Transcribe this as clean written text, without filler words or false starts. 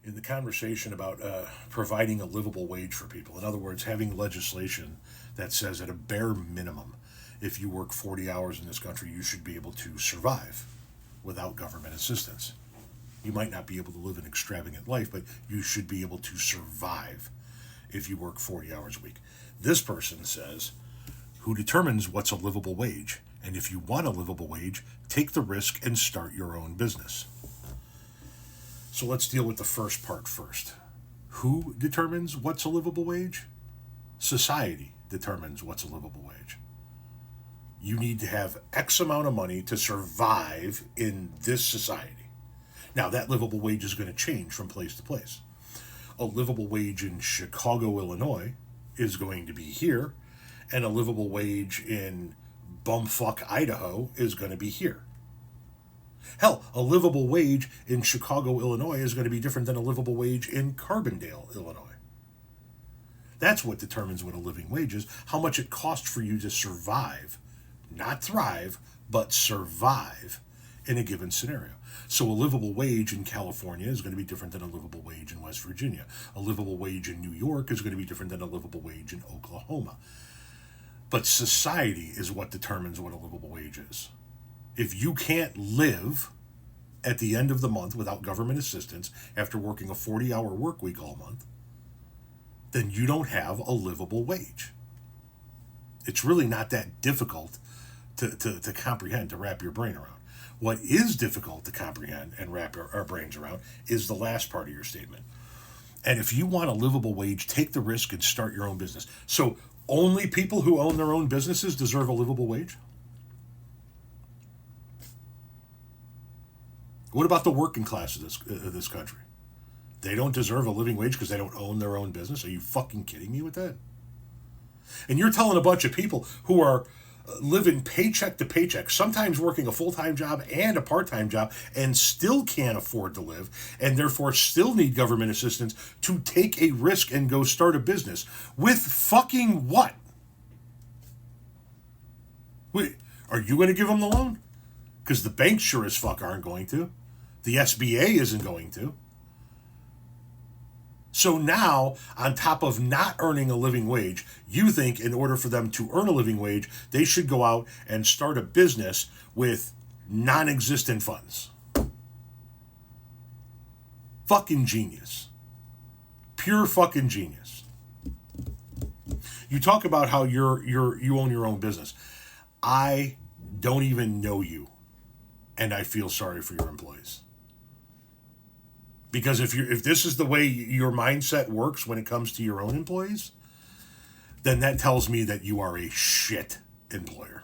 in the conversation about providing a livable wage for people. In other words, having legislation that says at a bare minimum, if you work 40 hours in this country, you should be able to survive without government assistance. You might not be able to live an extravagant life, but you should be able to survive if you work 40 hours a week. This person says, who determines what's a livable wage? And if you want a livable wage, take the risk and start your own business. So let's deal with the first part first. Who determines what's a livable wage? Society determines what's a livable wage. You need to have X amount of money to survive in this society. Now, that livable wage is going to change from place to place. A livable wage in Chicago, Illinois is going to be here, and a livable wage in bumfuck Idaho is going to be here. Hell, a livable wage in Chicago, Illinois is going to be different than a livable wage in Carbondale, Illinois. That's what determines what a living wage is, how much it costs for you to survive, not thrive, but survive in a given scenario. So a livable wage in California is going to be different than a livable wage in West Virginia. A livable wage in New York is going to be different than a livable wage in Oklahoma. But society is what determines what a livable wage is. If you can't live at the end of the month without government assistance after working a 40-hour work week all month, then you don't have a livable wage. It's really not that difficult to comprehend, to wrap your brain around. What is difficult to comprehend and wrap our brains around is the last part of your statement. And if you want a livable wage, take the risk and start your own business. So only people who own their own businesses deserve a livable wage? What about the working class of this country? They don't deserve a living wage because they don't own their own business? Are you fucking kidding me with that? And you're telling a bunch of people who are living paycheck to paycheck, sometimes working a full-time job and a part-time job, and still can't afford to live, and therefore still need government assistance to take a risk and go start a business. With fucking what? Wait, are you going to give them the loan? Because the banks sure as fuck aren't going to. The SBA isn't going to. So now, on top of not earning a living wage, you think in order for them to earn a living wage, they should go out and start a business with non-existent funds. Fucking genius. Pure fucking genius. You talk about how you own your own business. I don't even know you, and I feel sorry for your employees. Because if this is the way your mindset works when it comes to your own employees, then that tells me that you are a shit employer.